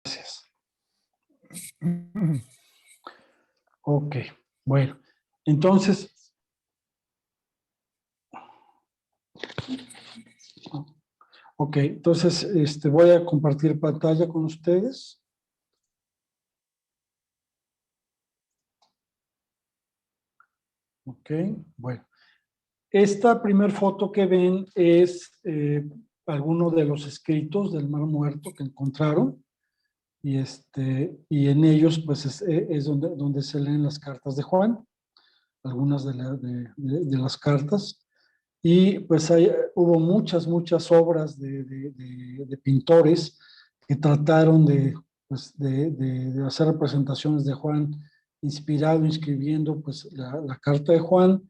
Gracias. Ok, bueno, entonces, voy a compartir pantalla con ustedes. Ok, bueno. Esta primera foto que ven es alguno de los escritos del Mar Muerto que encontraron. Y en ellos pues es donde se leen las cartas de Juan, algunas de las cartas. Y pues hubo muchas obras de pintores que trataron pues, de hacer representaciones de Juan, inspirado, inscribiendo pues la carta de Juan,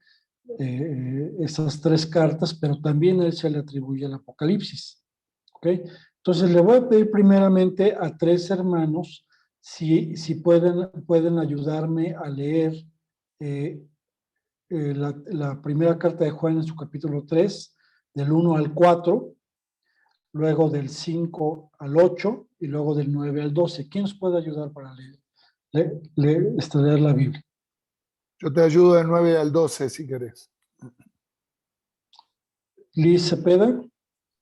esas tres cartas, pero también a él se le atribuye el Apocalipsis. ¿Ok? Entonces le voy a pedir primeramente a tres hermanos si pueden ayudarme a leer eh, la primera carta de Juan en su capítulo 3, del 1 al 4, luego del 5 al 8 y luego del 9 al 12. ¿Quién nos puede ayudar para leer la Biblia? Yo te ayudo del 9 al 12 si querés. Liz Cepeda.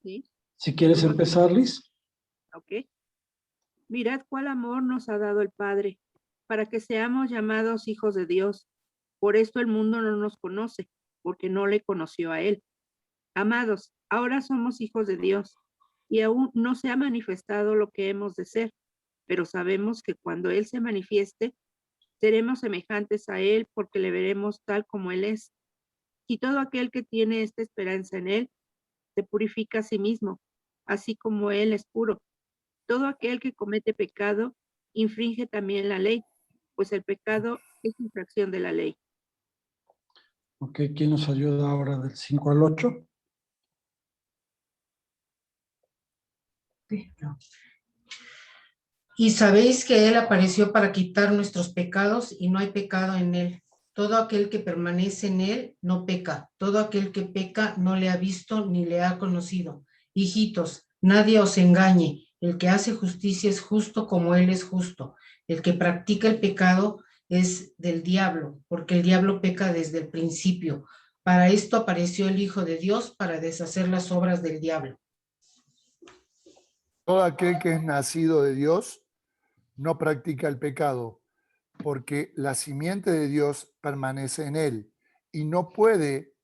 Sí. Si quieres empezar, Liz. Ok. Mirad cuál amor nos ha dado el Padre, para que seamos llamados hijos de Dios. Por esto el mundo no nos conoce, porque no le conoció a Él. Amados, ahora somos hijos de Dios, y aún no se ha manifestado lo que hemos de ser, pero sabemos que cuando Él se manifieste, seremos semejantes a Él, porque le veremos tal como Él es. Y todo aquel que tiene esta esperanza en Él, se purifica a sí mismo, así como Él es puro. Todo aquel que comete pecado infringe también la ley, pues el pecado es infracción de la ley. Ok, ¿quién nos ayuda ahora del 5 al 8? Y sabéis que Él apareció para quitar nuestros pecados y no hay pecado en Él. Todo aquel que permanece en Él no peca. Todo aquel que peca no le ha visto ni le ha conocido. Hijitos, nadie os engañe. El que hace justicia es justo como Él es justo. El que practica el pecado es del diablo, porque el diablo peca desde el principio. Para esto apareció el Hijo de Dios, para deshacer las obras del diablo. Todo aquel que es nacido de Dios no practica el pecado, porque la simiente de Dios permanece en él y no puede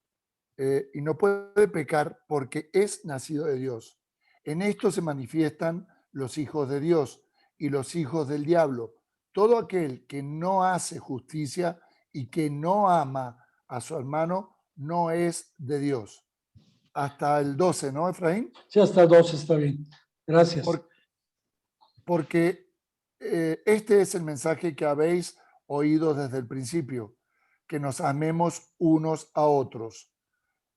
pecar porque es nacido de Dios. En esto se manifiestan los hijos de Dios y los hijos del diablo. Todo aquel que no hace justicia y que no ama a su hermano no es de Dios. Hasta el 12, ¿no, Efraín? Sí, hasta el 12 está bien. Gracias. Porque este es el mensaje que habéis oído desde el principio, que nos amemos unos a otros,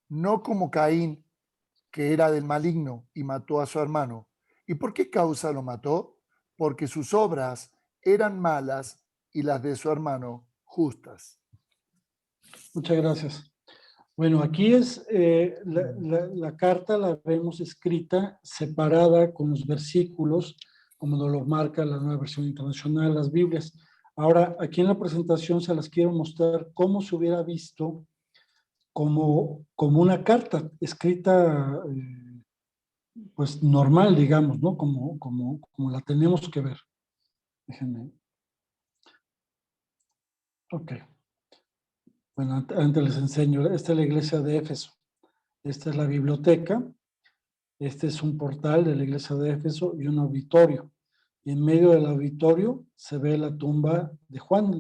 no como Caín, que era del maligno y mató a su hermano. ¿Y por qué causa lo mató? Porque sus obras eran malas y las de su hermano justas. Muchas gracias. Bueno, aquí es la carta, la vemos escrita separada con los versículos, como nos lo marca la Nueva Versión Internacional, las Biblias. Ahora, aquí en la presentación se las quiero mostrar cómo se hubiera visto como una carta escrita, pues normal, digamos, ¿no? Como la tenemos que ver. Déjenme. Ok. Bueno, antes les enseño. Esta es la iglesia de Éfeso. Esta es la biblioteca. Este es un portal de la iglesia de Éfeso y un auditorio. Y en medio del auditorio se ve la tumba de Juan,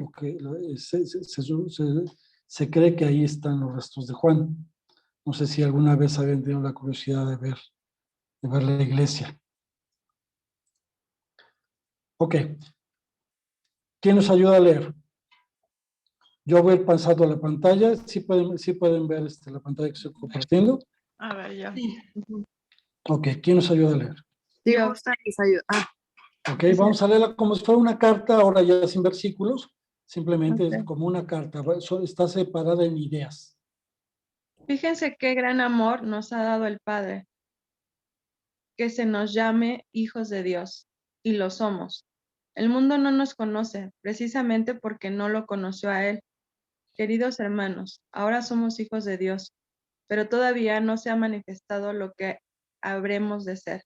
se cree que ahí están los restos de Juan. No sé si alguna vez habían tenido la curiosidad de ver la iglesia. Ok. ¿Quién nos ayuda a leer? Yo voy pasando a la pantalla. ¿Sí pueden ver la pantalla que estoy compartiendo? A ver, yo. Sí. Ok. ¿Quién nos ayuda a leer? Sí, gusta les ayuda. Ok, vamos a leerla como si fuera una carta, ahora ya sin versículos. Simplemente Ok. es como una carta. Está separada en ideas. Fíjense qué gran amor nos ha dado el Padre, que se nos llame hijos de Dios. y lo somos. El mundo no nos conoce, precisamente porque no lo conoció a Él. Queridos hermanos, ahora somos hijos de Dios, pero todavía no se ha manifestado lo que habremos de ser.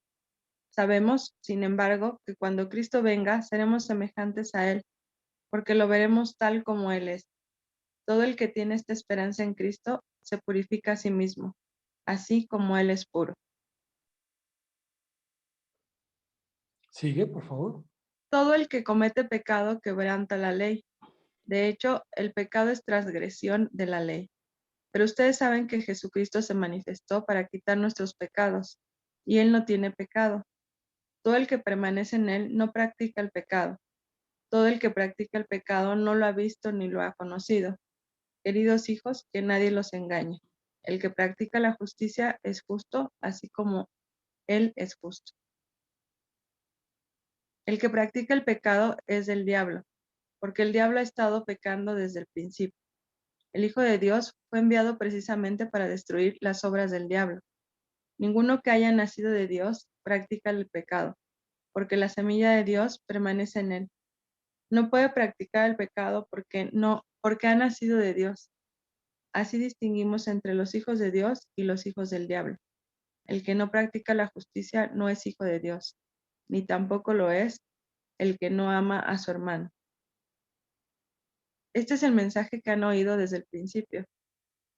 Sabemos, sin embargo, que cuando Cristo venga, seremos semejantes a Él, porque lo veremos tal como Él es. Todo el que tiene esta esperanza en Cristo se purifica a sí mismo, así como Él es puro. Sigue, por favor. Todo el que comete pecado quebranta la ley. De hecho, el pecado es transgresión de la ley. Pero ustedes saben que Jesucristo se manifestó para quitar nuestros pecados, y Él no tiene pecado. Todo el que permanece en Él no practica el pecado. Todo el que practica el pecado no lo ha visto ni lo ha conocido. Queridos hijos, que nadie los engañe. El que practica la justicia es justo, así como Él es justo. El que practica el pecado es del diablo, porque el diablo ha estado pecando desde el principio. El Hijo de Dios fue enviado precisamente para destruir las obras del diablo. Ninguno que haya nacido de Dios practica el pecado, porque la semilla de Dios permanece en él. No puede practicar el pecado porque ha nacido de Dios. Así distinguimos entre los hijos de Dios y los hijos del diablo. El que no practica la justicia no es hijo de Dios, ni tampoco lo es el que no ama a su hermano. Este es el mensaje que han oído desde el principio,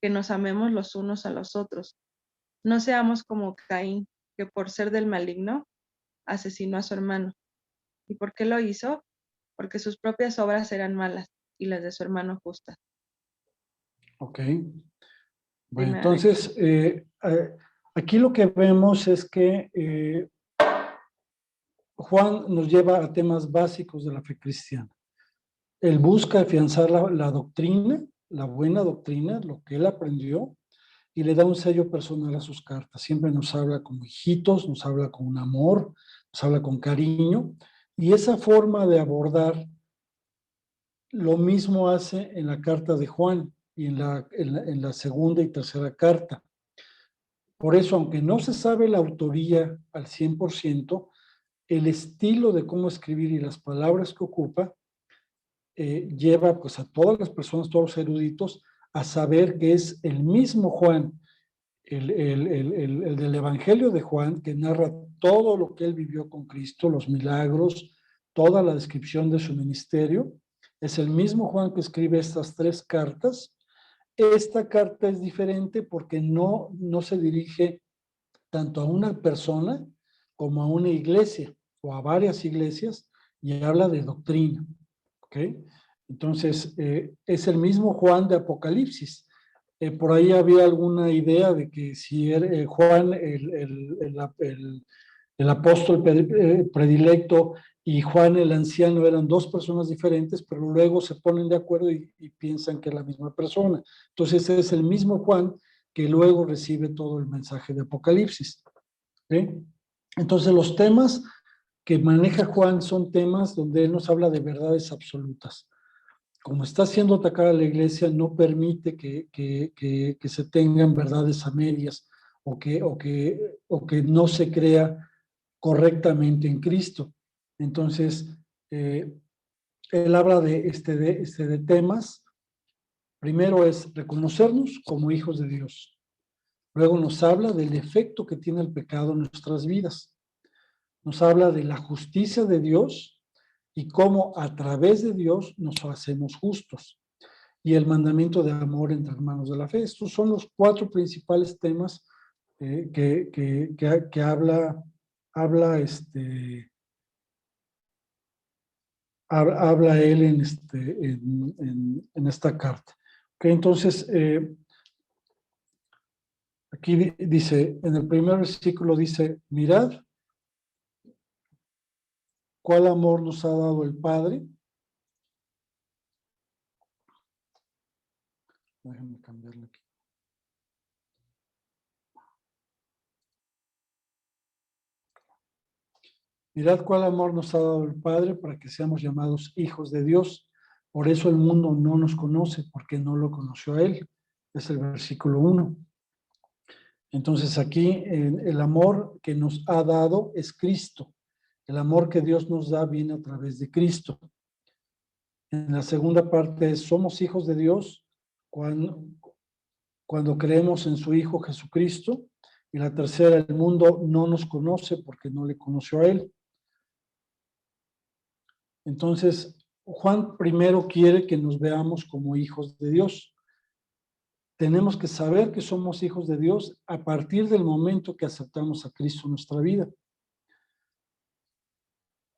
que nos amemos los unos a los otros. No seamos como Caín, que por ser del maligno asesinó a su hermano. ¿Y por qué lo hizo? Porque sus propias obras eran malas y las de su hermano justas. Ok. Bueno, Primera entonces, aquí lo que vemos es que Juan nos lleva a temas básicos de la fe cristiana. Él busca afianzar la doctrina, la buena doctrina, lo que él aprendió, y le da un sello personal a sus cartas. Siempre nos habla como hijitos, nos habla con amor, nos habla con cariño, y esa forma de abordar lo mismo hace en la carta de Juan y en la segunda y tercera carta. Por eso, aunque no se sabe la autoría al 100%, el estilo de cómo escribir y las palabras que ocupa lleva pues, a todas las personas, todos los eruditos, a saber que es el mismo Juan, el del Evangelio de Juan, que narra todo lo que él vivió con Cristo, los milagros, toda la descripción de su ministerio. Es el mismo Juan que escribe estas 3 cartas. Esta carta es diferente porque no se dirige tanto a una persona como a una iglesia o a varias iglesias y habla de doctrina. ¿Ok? Entonces, es el mismo Juan de Apocalipsis. Por ahí había alguna idea de que si Juan, el apóstol predilecto, y Juan el anciano eran 2 personas diferentes, pero luego se ponen de acuerdo y piensan que es la misma persona. Entonces, es el mismo Juan que luego recibe todo el mensaje de Apocalipsis. ¿Sí? Entonces, los temas que maneja Juan son temas donde él nos habla de verdades absolutas. Como está siendo atacada la iglesia, no permite que se tengan verdades a medias o que no se crea correctamente en Cristo. Entonces, él habla de temas. Primero es reconocernos como hijos de Dios. Luego nos habla del efecto que tiene el pecado en nuestras vidas. Nos habla de la justicia de Dios y cómo a través de Dios nos hacemos justos. Y el mandamiento de amor entre hermanos de la fe. Estos son los 4 principales temas que habla él en esta carta. Okay, entonces, aquí dice, en el primer versículo dice, mirad cuál amor nos ha dado el Padre. Déjenme cambiarle aquí. Mirad cuál amor nos ha dado el Padre para que seamos llamados hijos de Dios. Por eso el mundo no nos conoce, porque no lo conoció a Él. Es el versículo 1. Entonces aquí el amor que nos ha dado es Cristo. El amor que Dios nos da viene a través de Cristo. En la segunda parte es, somos hijos de Dios cuando creemos en su Hijo Jesucristo. Y la tercera, el mundo no nos conoce porque no le conoció a Él. Entonces, Juan primero quiere que nos veamos como hijos de Dios. Tenemos que saber que somos hijos de Dios a partir del momento que aceptamos a Cristo en nuestra vida.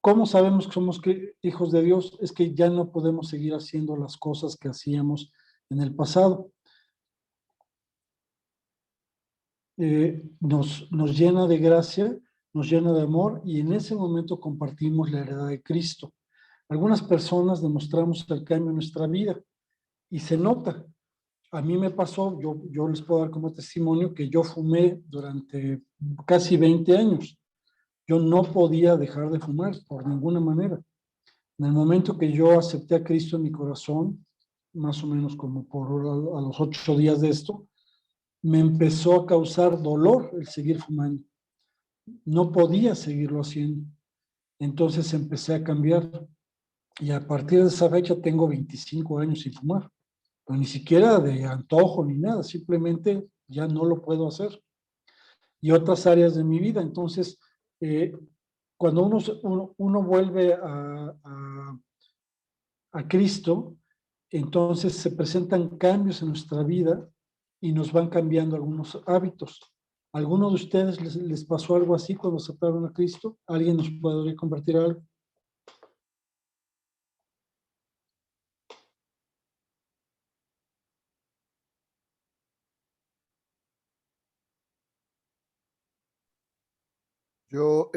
¿Cómo sabemos que somos hijos de Dios? Es que ya no podemos seguir haciendo las cosas que hacíamos en el pasado. Nos llena de gracia, nos llena de amor y en ese momento compartimos la heredad de Cristo. Algunas personas demostramos el cambio en nuestra vida y se nota. A mí me pasó, yo les puedo dar como testimonio que yo fumé durante casi 20 años. Yo no podía dejar de fumar por ninguna manera. En el momento que yo acepté a Cristo en mi corazón, más o menos como a los 8 días de esto, me empezó a causar dolor el seguir fumando. No podía seguirlo haciendo. Entonces empecé a cambiar. Y a partir de esa fecha tengo 25 años sin fumar. Pero ni siquiera de antojo ni nada. Simplemente ya no lo puedo hacer. Y otras áreas de mi vida. Entonces, cuando uno vuelve a Cristo, entonces se presentan cambios en nuestra vida y nos van cambiando algunos hábitos. ¿Alguno de ustedes les pasó algo así cuando aceptaron a Cristo? ¿Alguien nos podría compartir algo? Yo,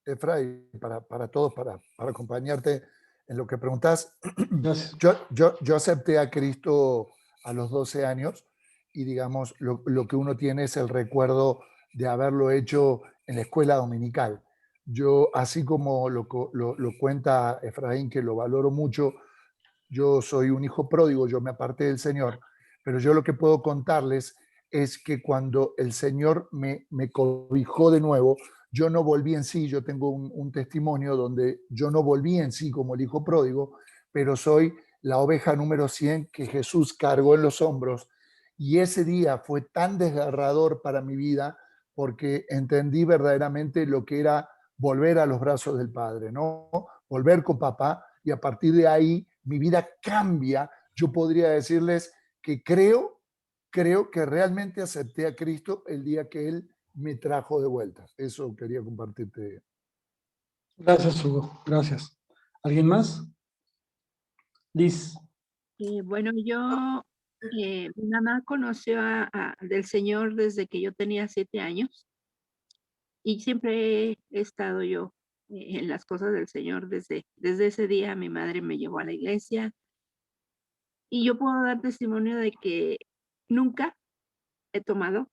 Efraín, para todos, para acompañarte en lo que preguntás, Gracias. yo acepté a Cristo a los 12 años y digamos, lo que uno tiene es el recuerdo de haberlo hecho en la escuela dominical. Yo, así como lo cuenta Efraín, que lo valoro mucho, yo soy un hijo pródigo, yo me aparté del Señor, pero yo lo que puedo contarles es que cuando el Señor me cobijó de nuevo, yo no volví en sí, yo tengo un testimonio donde yo no volví en sí como el hijo pródigo, pero soy la oveja número 100 que Jesús cargó en los hombros. Y ese día fue tan desgarrador para mi vida porque entendí verdaderamente lo que era volver a los brazos del Padre, ¿no? Volver con papá, y a partir de ahí mi vida cambia. Yo podría decirles que creo que realmente acepté a Cristo el día que Él me trajo de vuelta. Eso quería compartirte. Gracias, Hugo. Gracias. ¿Alguien más? Liz. Bueno, mi mamá conoció del Señor desde que yo tenía 7 años y siempre he estado yo en las cosas del Señor desde ese día. Mi madre me llevó a la iglesia y yo puedo dar testimonio de que nunca he tomado,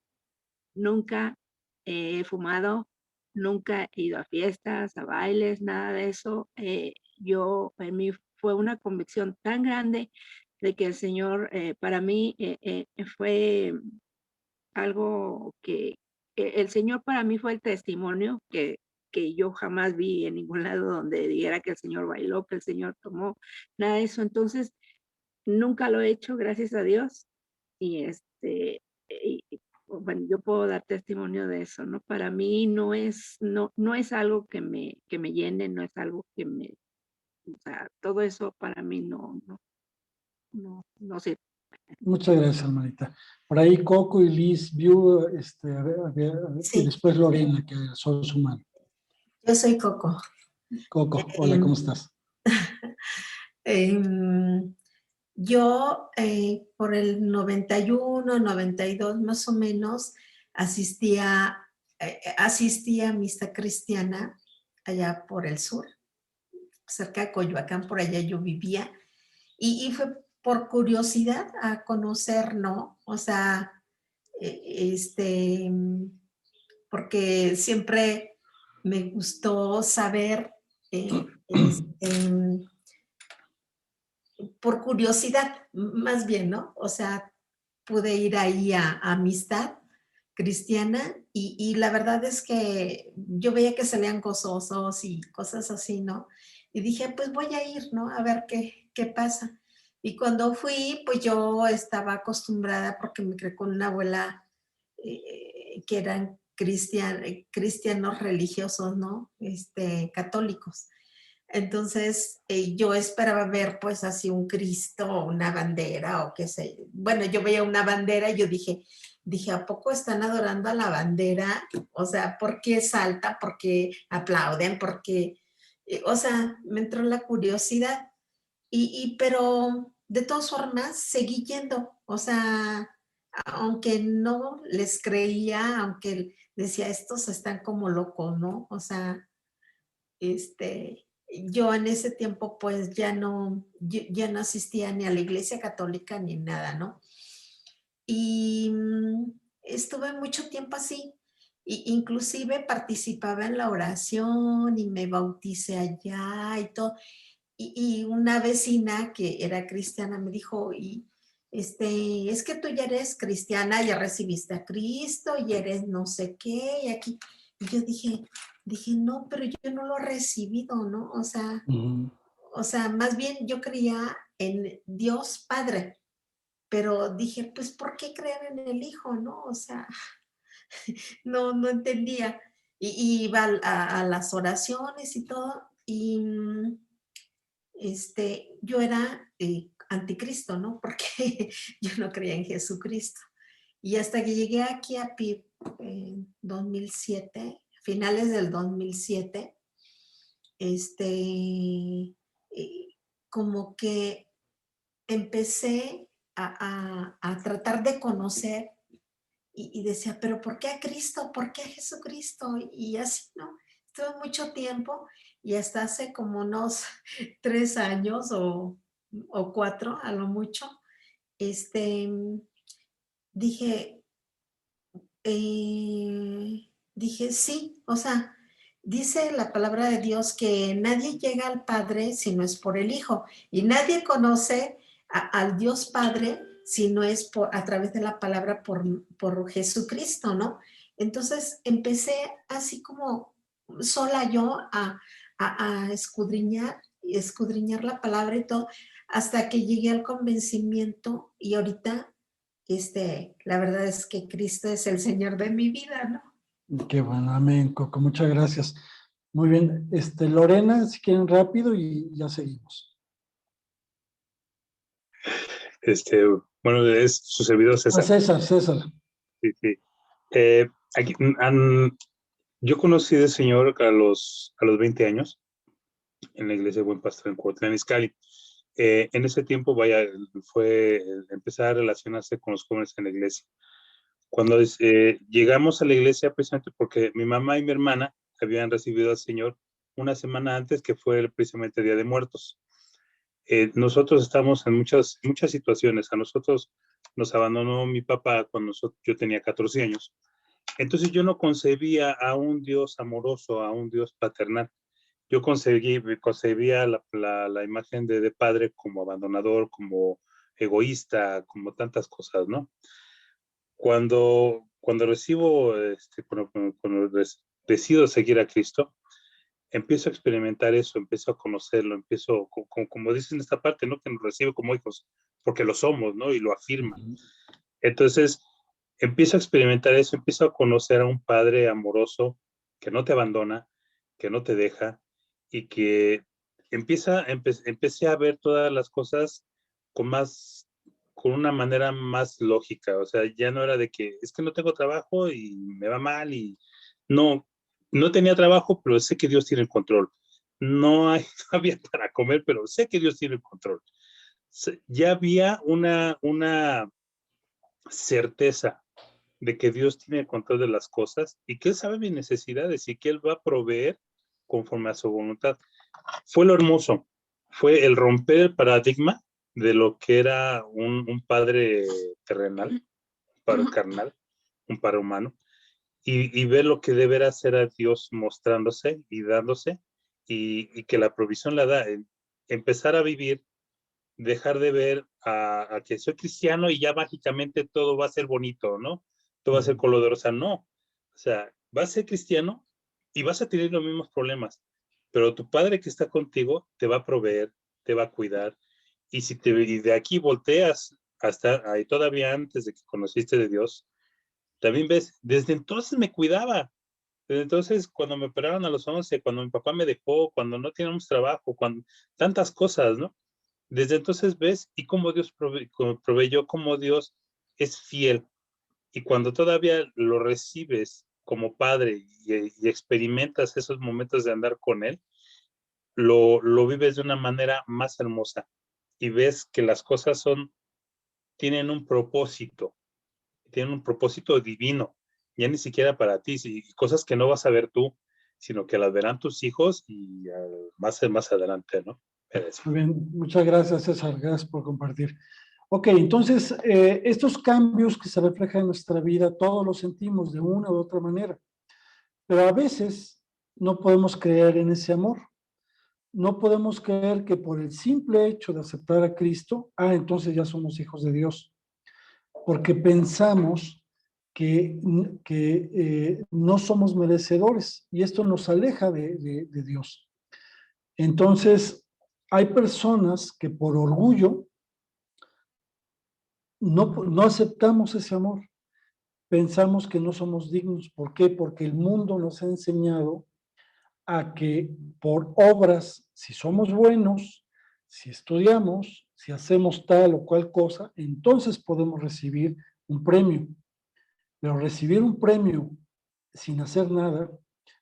nunca he fumado, nunca he ido a fiestas, a bailes, nada de eso. En mí fue una convicción tan grande de que el Señor para mí fue algo el Señor para mí fue el testimonio que yo jamás vi en ningún lado donde dijera que el Señor bailó, que el Señor tomó, nada de eso. Entonces, nunca lo he hecho, gracias a Dios. Y bueno, yo puedo dar testimonio de eso, ¿no? Para mí no es algo que me llene, no es algo o sea, todo eso para mí no sirve. Muchas gracias, hermanita. Por ahí Coco y Liz view, a ver, y Sí, después Lorena, que son su mano. yo soy Coco. Coco, hola, ¿cómo estás? Em, yo por el 91, 92 más o menos asistía a misa cristiana allá por el sur, cerca de Coyoacán, por allá yo vivía, y fue por curiosidad a conocer, ¿no? O sea, porque siempre me gustó saber, por curiosidad, más bien, ¿no? O sea, pude ir ahí a Amistad Cristiana y la verdad es que yo veía que salían gozosos y cosas así, ¿no? Y dije, pues voy a ir, ¿no? A ver qué pasa. Y cuando fui, pues yo estaba acostumbrada porque me crié con una abuela que eran cristianos religiosos, ¿no? Católicos. Entonces, yo esperaba ver pues así un Cristo o una bandera o qué sé. Bueno, yo veía una bandera y yo dije, ¿a poco están adorando a la bandera? O sea, ¿por qué salta? ¿Por qué aplauden? ¿Por qué? O sea, me entró la curiosidad. Pero de todas formas, seguí yendo. O sea, aunque no les creía, aunque decía, estos están como locos, ¿no? O sea, yo en ese tiempo pues ya no asistía ni a la iglesia católica ni nada, ¿no? Y estuve mucho tiempo así. Inclusive participaba en la oración y me bauticé allá y todo. Y una vecina que era cristiana me dijo, es que tú ya eres cristiana, ya recibiste a Cristo y eres no sé qué, y aquí. Y yo dije, no, pero yo no lo he recibido, ¿no? Ujú. O sea, más bien yo creía en Dios Padre, pero dije, pues, ¿por qué creer en el Hijo, no? O sea, no entendía. Y iba a las oraciones y todo, y yo era anticristo, ¿no? Porque yo no creía en Jesucristo. Y hasta que llegué aquí a PIB en 2007, finales del 2007, eh, como que empecé a tratar de conocer y decía, pero ¿por qué a Cristo? ¿Por qué a Jesucristo? Y así, ¿no? Estuve mucho tiempo y hasta hace como unos 3 años o 4, a lo mucho, este, dije, sí, o sea, dice la palabra de Dios que nadie llega al Padre si no es por el Hijo y nadie conoce al Dios Padre si no es a través de la palabra por Jesucristo, ¿no? Entonces empecé así como sola yo a escudriñar la palabra y todo, hasta que llegué al convencimiento y ahorita la verdad es que Cristo es el Señor de mi vida, ¿no? Qué bueno, amén, Coco, muchas gracias. Muy bien, Lorena, si quieren rápido y ya seguimos. Bueno, es su servidor Ah, César. César. Sí, sí. Aquí, yo conocí al Señor a los 20 años en la iglesia de Buen Pastor en Cuautitlán Izcalli. En ese tiempo, fue empezar a relacionarse con los jóvenes en la iglesia. Cuando llegamos a la iglesia, precisamente porque mi mamá y mi hermana habían recibido al Señor una semana antes, que fue precisamente el Día de Muertos. Nosotros estamos en muchas situaciones. A nosotros nos abandonó mi papá cuando yo tenía 14 años. Entonces yo no concebía a un Dios amoroso, a un Dios paternal. Yo concebía la imagen de padre como abandonador, como egoísta, como tantas cosas, ¿no? Cuando recibo, cuando decido seguir a Cristo, empiezo a experimentar eso, empiezo a conocerlo, como dicen en esta parte, ¿no? Que nos recibe como hijos, porque lo somos, ¿no? Y lo afirma. Entonces, empiezo a experimentar eso, empiezo a conocer a un padre amoroso que no te abandona, que no te deja, y que empecé a ver todas las cosas con una manera más lógica. O sea, ya no era de que es que no tengo trabajo y me va mal y no tenía trabajo, pero sé que Dios tiene el control. No había para comer, pero sé que Dios tiene el control. Ya había una certeza de que Dios tiene el control de las cosas y que Él sabe mis necesidades y que Él va a proveer conforme a su voluntad. Fue lo hermoso, fue el romper el paradigma de lo que era un padre terrenal, un padre carnal, un padre humano, y ver lo que deberá hacer a Dios mostrándose y dándose, y que la provisión la da. Empezar a vivir, dejar de ver a que soy cristiano y ya mágicamente todo va a ser bonito, ¿no? Todo va a ser color de rosa. No. O sea, vas a ser cristiano y vas a tener los mismos problemas, pero tu Padre que está contigo te va a proveer, te va a cuidar. Y si y de aquí volteas hasta ahí, todavía antes de que conociste de Dios, también ves, desde entonces me cuidaba. Desde entonces, cuando me operaron a los 11, cuando mi papá me dejó, cuando no teníamos trabajo, cuando tantas cosas, ¿no? Desde entonces ves y cómo Dios proveyó, cómo Dios es fiel. Y cuando todavía lo recibes como padre y experimentas esos momentos de andar con Él, lo vives de una manera más hermosa y ves que las cosas tienen un propósito divino, ya ni siquiera para ti, cosas que no vas a ver tú, sino que las verán tus hijos y más adelante, ¿no? Muy bien, muchas gracias, César, gracias por compartir. Ok, entonces, estos cambios que se reflejan en nuestra vida, todos los sentimos de una u otra manera, pero a veces no podemos creer en ese amor. No podemos creer que por el simple hecho de aceptar a Cristo, entonces ya somos hijos de Dios, porque pensamos que no somos merecedores y esto nos aleja de Dios. Entonces, hay personas que por orgullo no aceptamos ese amor. Pensamos que no somos dignos. ¿Por qué? Porque el mundo nos ha enseñado a que por obras, si somos buenos, si estudiamos, si hacemos tal o cual cosa, entonces podemos recibir un premio. Pero recibir un premio sin hacer nada,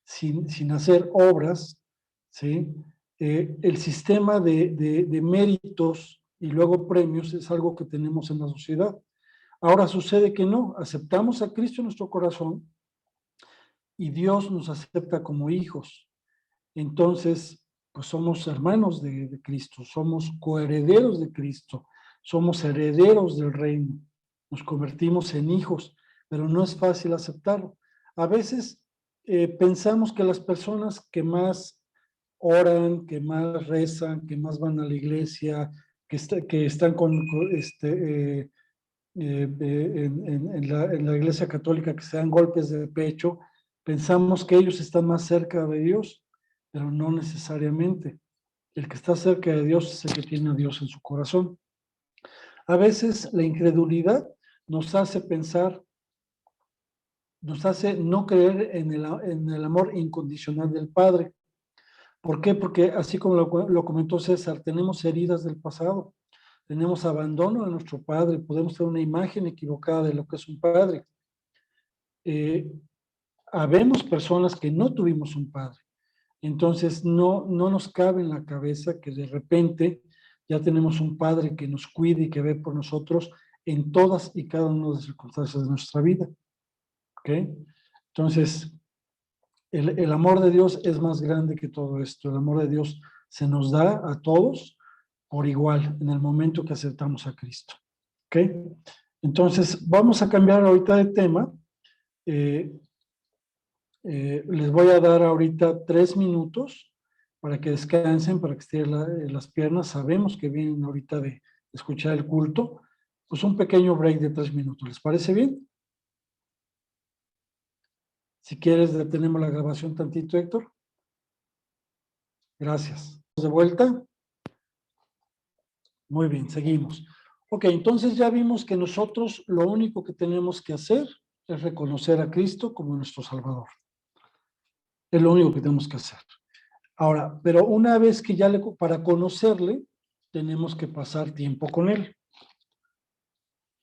sin hacer obras, ¿sí? El sistema de méritos y luego premios es algo que tenemos en la sociedad. Ahora sucede que no, aceptamos a Cristo en nuestro corazón y Dios nos acepta como hijos. Entonces, pues somos hermanos de Cristo, somos coherederos de Cristo, somos herederos del reino, nos convertimos en hijos, pero no es fácil aceptarlo. A veces pensamos que las personas que más oran, que más rezan, que más van a la iglesia, que están en la iglesia católica, que se dan golpes de pecho, pensamos que ellos están más cerca de Dios, pero no necesariamente. El que está cerca de Dios es el que tiene a Dios en su corazón. A veces la incredulidad nos hace pensar, nos hace no creer en el amor incondicional del Padre. ¿Por qué? Porque así como lo comentó César, tenemos heridas del pasado, tenemos abandono de nuestro padre, podemos tener una imagen equivocada de lo que es un padre. Habemos personas que no tuvimos un padre, entonces no nos cabe en la cabeza que de repente ya tenemos un padre que nos cuide y que ve por nosotros en todas y cada una de las circunstancias de nuestra vida. ¿Ok? Entonces, el amor de Dios es más grande que todo esto. El amor de Dios se nos da a todos por igual en el momento que aceptamos a Cristo. ¿Ok? Entonces, vamos a cambiar ahorita de tema. Les voy a dar ahorita 3 minutos para que descansen, para que estiren las piernas. Sabemos que vienen ahorita de escuchar el culto. Pues un pequeño break de 3 minutos. ¿Les parece bien? Si quieres, detenemos la grabación tantito, Héctor. Gracias. ¿De vuelta? Muy bien, seguimos. Ok, entonces ya vimos que nosotros lo único que tenemos que hacer es reconocer a Cristo como nuestro Salvador. Es lo único que tenemos que hacer. Ahora, pero una vez que para conocerle, tenemos que pasar tiempo con Él.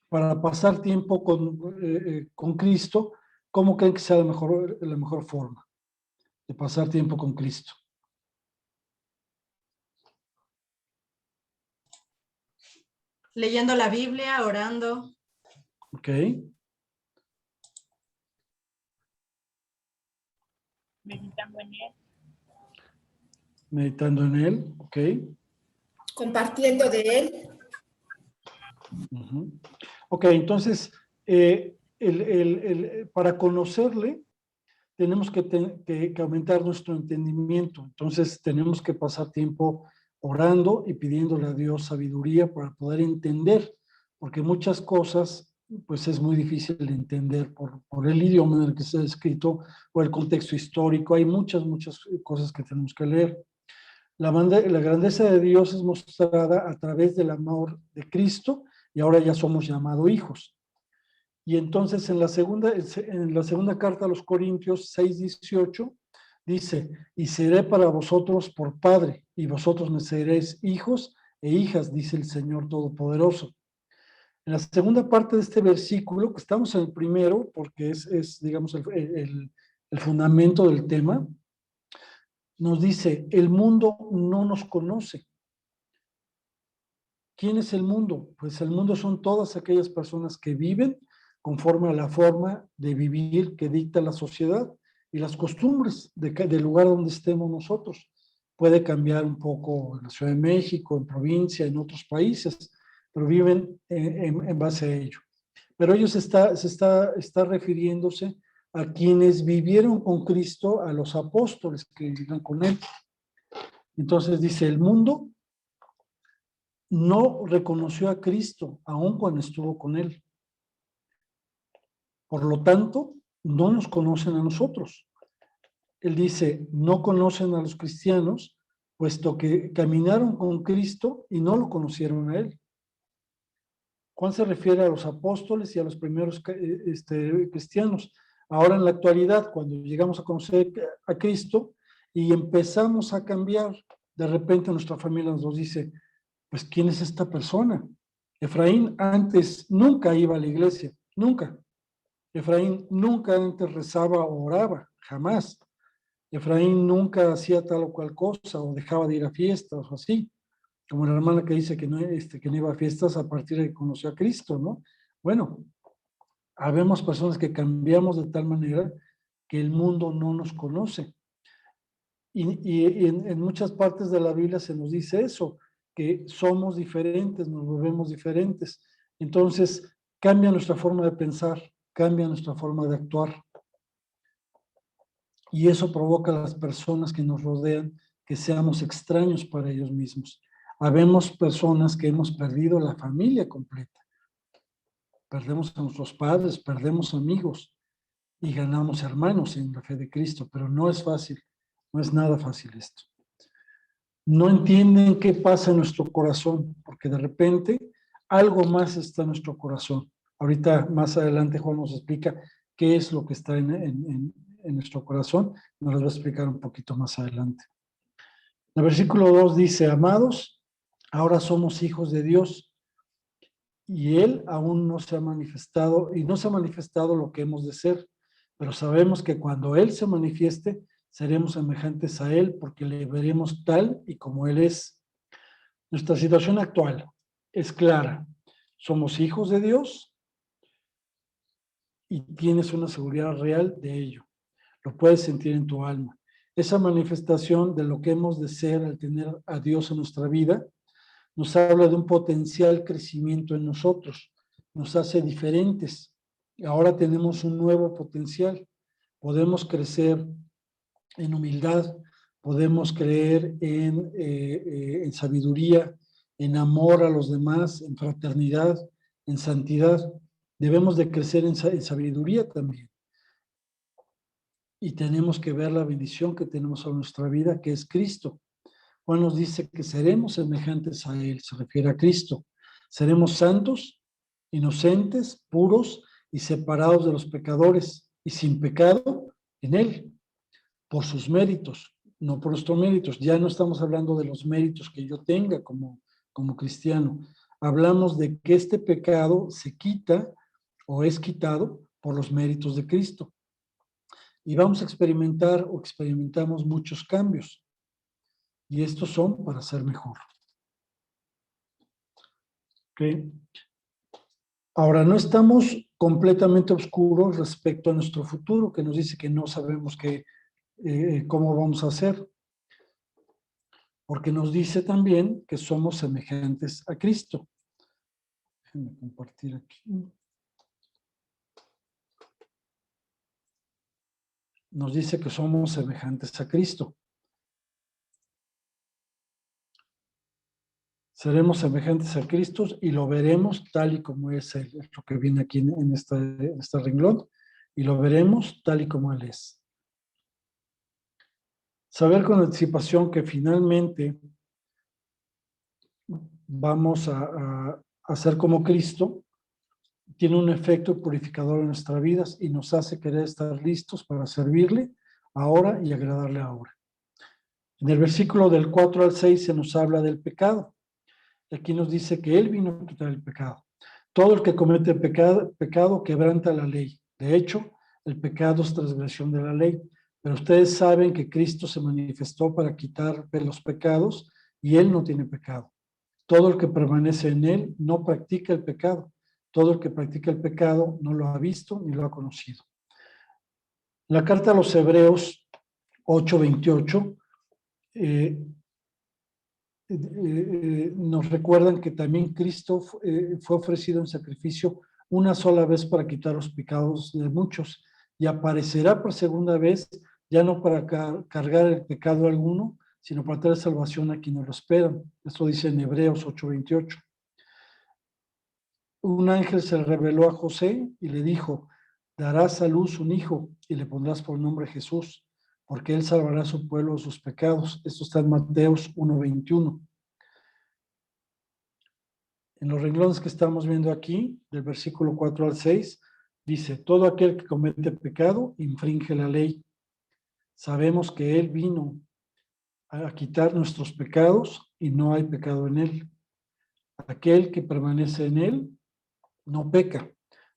Para pasar tiempo con Cristo, ¿cómo creen que sea la mejor forma de pasar tiempo con Cristo? Leyendo la Biblia, orando. Ok. Meditando en Él. Meditando en Él, ok. Compartiendo de Él. Uh-huh. Ok, entonces, para conocerle, tenemos que aumentar nuestro entendimiento. Entonces, tenemos que pasar tiempo orando y pidiéndole a Dios sabiduría para poder entender, porque muchas cosas pues es muy difícil de entender por el idioma en el que se ha escrito o el contexto histórico. Hay muchas cosas que tenemos que leer. La grandeza de Dios es mostrada a través del amor de Cristo y ahora ya somos llamados hijos. Y entonces en la segunda carta a los Corintios 6:18 dice, y seré para vosotros por padre, y vosotros me seréis hijos e hijas, dice el Señor Todopoderoso. En la segunda parte de este versículo, que estamos en el primero, porque es digamos, el fundamento del tema, nos dice, el mundo no nos conoce. ¿Quién es el mundo? Pues el mundo son todas aquellas personas que viven conforme a la forma de vivir que dicta la sociedad y las costumbres del lugar donde estemos nosotros. Puede cambiar un poco en la Ciudad de México, en provincia, en otros países, pero viven en base a ello. Pero ellos está refiriéndose a quienes vivieron con Cristo, a los apóstoles que vivieron con él. Entonces dice, el mundo no reconoció a Cristo aun cuando estuvo con él. Por lo tanto, no nos conocen a nosotros. Él dice, no conocen a los cristianos, puesto que caminaron con Cristo y no lo conocieron a él. Juan se refiere a los apóstoles y a los primeros cristianos. Ahora en la actualidad, cuando llegamos a conocer a Cristo y empezamos a cambiar, de repente nuestra familia nos dice, pues ¿quién es esta persona? Efraín antes nunca iba a la iglesia, nunca. Efraín nunca antes rezaba o oraba, jamás. Efraín nunca hacía tal o cual cosa o dejaba de ir a fiestas o así. Como la hermana que dice que no iba a fiestas a partir de que conoció a Cristo, ¿no? Bueno, habemos personas que cambiamos de tal manera que el mundo no nos conoce. Y en muchas partes de la Biblia se nos dice eso, que somos diferentes, nos volvemos diferentes. Entonces, cambia nuestra forma de pensar, cambia nuestra forma de actuar. Y eso provoca a las personas que nos rodean que seamos extraños para ellos mismos. Habemos personas que hemos perdido la familia completa. Perdemos a nuestros padres, perdemos amigos y ganamos hermanos en la fe de Cristo, pero no es fácil, no es nada fácil esto. No entienden qué pasa en nuestro corazón, porque de repente algo más está en nuestro corazón. Ahorita, más adelante, Juan nos explica qué es lo que está en nuestro corazón. Nos lo va a explicar un poquito más adelante. El versículo 2 dice, amados, ahora somos hijos de Dios y Él aún no se ha manifestado, y no se ha manifestado lo que hemos de ser, pero sabemos que cuando Él se manifieste, seremos semejantes a Él porque le veremos tal y como Él es. Nuestra situación actual es clara. Somos hijos de Dios y tienes una seguridad real de ello. Lo puedes sentir en tu alma. Esa manifestación de lo que hemos de ser al tener a Dios en nuestra vida nos habla de un potencial crecimiento en nosotros. Nos hace diferentes. Ahora tenemos un nuevo potencial. Podemos crecer en humildad, podemos creer en sabiduría, en amor a los demás, en fraternidad, en santidad. Debemos de crecer en sabiduría también. Y tenemos que ver la bendición que tenemos en nuestra vida, que es Cristo. Juan nos dice que seremos semejantes a Él, se refiere a Cristo. Seremos santos, inocentes, puros y separados de los pecadores y sin pecado en Él, por sus méritos, no por nuestros méritos. Ya no estamos hablando de los méritos que yo tenga como cristiano. Hablamos de que este pecado se quita o es quitado por los méritos de Cristo. Y vamos a experimentar o experimentamos muchos cambios. Y estos son para ser mejor. ¿Okay? Ahora, no estamos completamente oscuros respecto a nuestro futuro, que nos dice que no sabemos cómo vamos a hacer. Porque nos dice también que somos semejantes a Cristo. Déjenme compartir aquí. Nos dice que somos semejantes a Cristo. Seremos semejantes a Cristo y lo veremos tal y como es Él. Es lo que viene aquí en este renglón. Y lo veremos tal y como Él es. Saber con anticipación que finalmente vamos a ser como Cristo tiene un efecto purificador en nuestras vidas y nos hace querer estar listos para servirle ahora y agradarle ahora. En el versículo del 4 al 6 se nos habla del pecado. Aquí nos dice que Él vino a quitar el pecado. Todo el que comete pecado quebranta la ley. De hecho, el pecado es transgresión de la ley. Pero ustedes saben que Cristo se manifestó para quitar los pecados y Él no tiene pecado. Todo el que permanece en Él no practica el pecado. Todo el que practica el pecado no lo ha visto ni lo ha conocido. La carta a los Hebreos 8:28 nos recuerdan que también Cristo fue ofrecido en sacrificio una sola vez para quitar los pecados de muchos y aparecerá por segunda vez ya no para cargar el pecado alguno, sino para traer salvación a quienes lo esperan. Esto dice en Hebreos 8:28. Un ángel se le reveló a José y le dijo, darás a luz un hijo y le pondrás por nombre Jesús, porque él salvará a su pueblo de sus pecados. Esto está en Mateos 1:21. En los renglones que estamos viendo aquí, del versículo 4 al 6, dice, todo aquel que comete pecado infringe la ley. Sabemos que Él vino a quitar nuestros pecados y no hay pecado en Él. Aquel que permanece en Él no peca,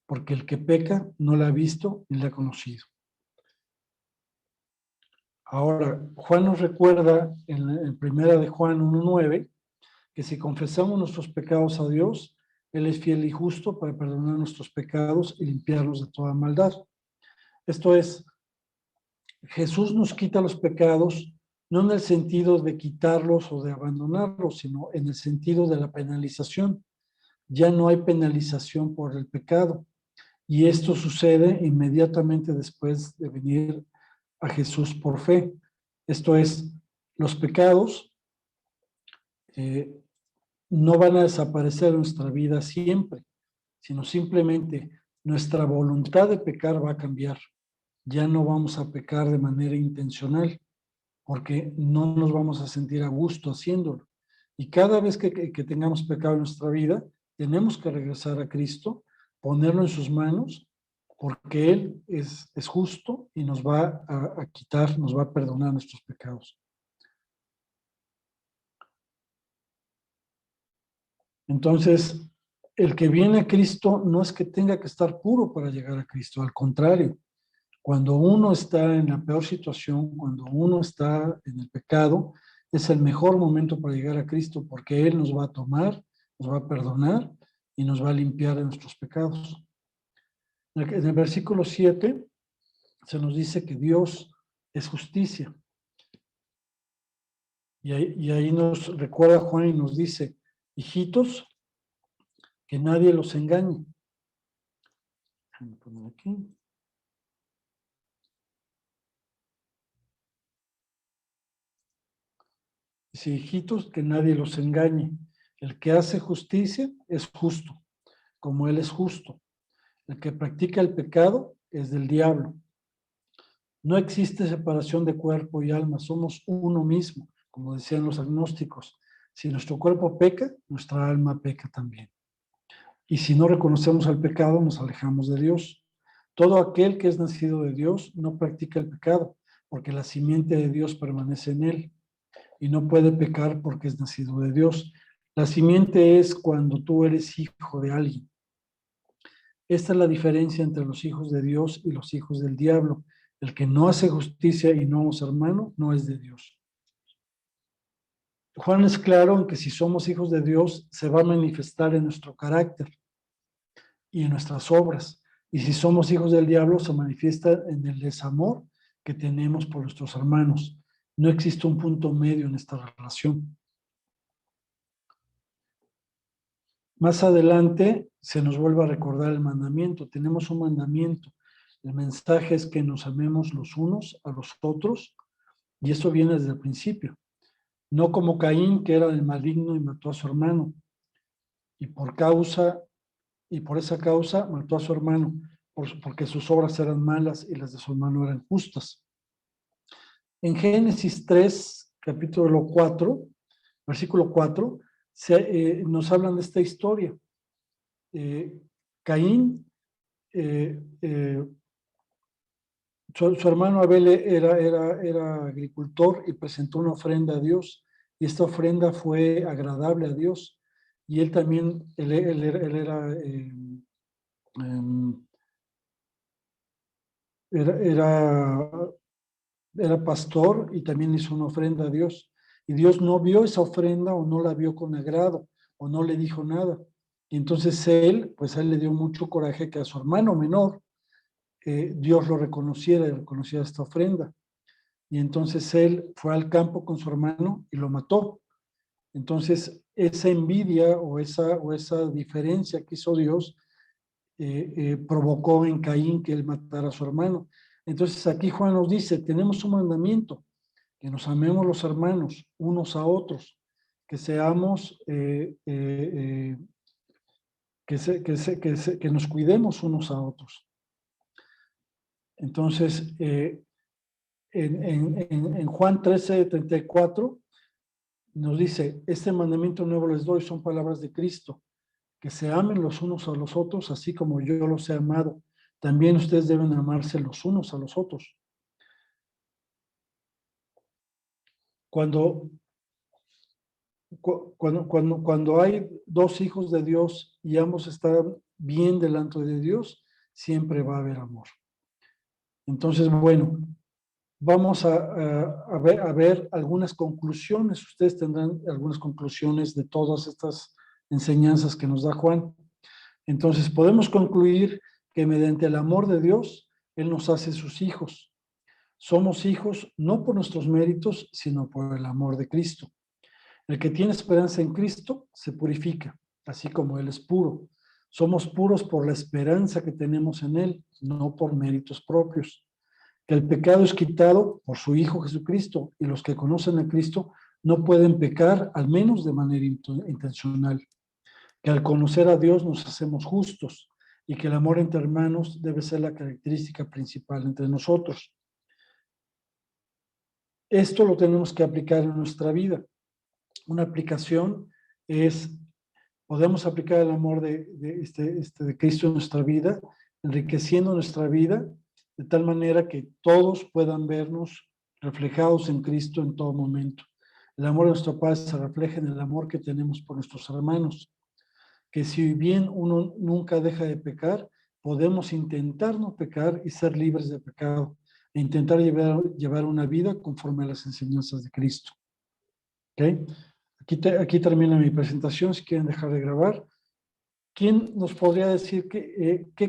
porque el que peca no la ha visto ni la ha conocido. Ahora, Juan nos recuerda en primera de Juan 1:9 que si confesamos nuestros pecados a Dios, Él es fiel y justo para perdonar nuestros pecados y limpiarlos de toda maldad. Esto es, Jesús nos quita los pecados no en el sentido de quitarlos o de abandonarlos, sino en el sentido de la penalización. Ya no hay penalización por el pecado. Y esto sucede inmediatamente después de venir a Jesús por fe. Esto es, los pecados no van a desaparecer en nuestra vida siempre, sino simplemente nuestra voluntad de pecar va a cambiar. Ya no vamos a pecar de manera intencional, porque no nos vamos a sentir a gusto haciéndolo. Y cada vez que tengamos pecado en nuestra vida, tenemos que regresar a Cristo, ponerlo en sus manos, porque Él es justo y nos va a quitar, nos va a perdonar nuestros pecados. Entonces, el que viene a Cristo no es que tenga que estar puro para llegar a Cristo, al contrario. Cuando uno está en la peor situación, cuando uno está en el pecado, es el mejor momento para llegar a Cristo porque Él nos va a tomar, nos va a perdonar y nos va a limpiar de nuestros pecados. En el versículo 7 se nos dice que Dios es justicia. Y ahí nos recuerda Juan y nos dice, hijitos, que nadie los engañe. Déjame poner aquí. Dice, hijitos, que nadie los engañe. El que hace justicia es justo, como Él es justo. El que practica el pecado es del diablo. No existe separación de cuerpo y alma, somos uno mismo, como decían los agnósticos. Si nuestro cuerpo peca, nuestra alma peca también. Y si no reconocemos el pecado, nos alejamos de Dios. Todo aquel que es nacido de Dios no practica el pecado, porque la simiente de Dios permanece en él. Y no puede pecar porque es nacido de Dios. La simiente es cuando tú eres hijo de alguien. Esta es la diferencia entre los hijos de Dios y los hijos del diablo. El que no hace justicia y no es hermano, no es de Dios. Juan es claro en que si somos hijos de Dios, se va a manifestar en nuestro carácter y en nuestras obras. Y si somos hijos del diablo, se manifiesta en el desamor que tenemos por nuestros hermanos. No existe un punto medio en esta relación. Más adelante se nos vuelve a recordar el mandamiento. Tenemos un mandamiento. El mensaje es que nos amemos los unos a los otros y eso viene desde el principio. no como Caín, que era el maligno y mató a su hermano. Y por esa causa mató a su hermano, porque sus obras eran malas y las de su hermano eran justas. En Génesis 3, capítulo 4, versículo 4, nos hablan de esta historia. Caín, su hermano Abel era agricultor y presentó una ofrenda a Dios, y esta ofrenda fue agradable a Dios, y él también, él era pastor y también hizo una ofrenda a Dios. Y Dios no vio esa ofrenda o no la vio con agrado o no le dijo nada. Y entonces él le dio mucho coraje que a su hermano menor Dios lo reconociera y reconociera esta ofrenda. Y entonces él fue al campo con su hermano y lo mató. Entonces esa envidia o esa diferencia que hizo Dios provocó en Caín que él matara a su hermano. Entonces aquí Juan nos dice, tenemos un mandamiento, que nos amemos los hermanos unos a otros, que seamos, que nos cuidemos unos a otros. Entonces, en Juan 13:34 nos dice, este mandamiento nuevo les doy, son palabras de Cristo, que se amen los unos a los otros, así como yo los he amado. También ustedes deben amarse los unos a los otros. Cuando hay dos hijos de Dios y ambos están bien delante de Dios, siempre va a haber amor. Entonces, bueno, vamos a ver algunas conclusiones. Ustedes tendrán algunas conclusiones de todas estas enseñanzas que nos da Juan. Entonces, podemos concluir que mediante el amor de Dios, Él nos hace sus hijos. Somos hijos no por nuestros méritos, sino por el amor de Cristo. El que tiene esperanza en Cristo se purifica, así como Él es puro. Somos puros por la esperanza que tenemos en Él, no por méritos propios. Que el pecado es quitado por su Hijo Jesucristo, y los que conocen a Cristo no pueden pecar, al menos de manera intencional. Que al conocer a Dios nos hacemos justos, y que el amor entre hermanos debe ser la característica principal entre nosotros. Esto lo tenemos que aplicar en nuestra vida. Una aplicación es, podemos aplicar el amor de Cristo en nuestra vida, enriqueciendo nuestra vida, de tal manera que todos puedan vernos reflejados en Cristo en todo momento. El amor de nuestro Padre se refleja en el amor que tenemos por nuestros hermanos, que si bien uno nunca deja de pecar, podemos intentar no pecar y ser libres de pecado, e intentar llevar una vida conforme a las enseñanzas de Cristo. ¿Okay? Aquí termina mi presentación. Si quieren dejar de grabar, ¿quién nos podría decir qué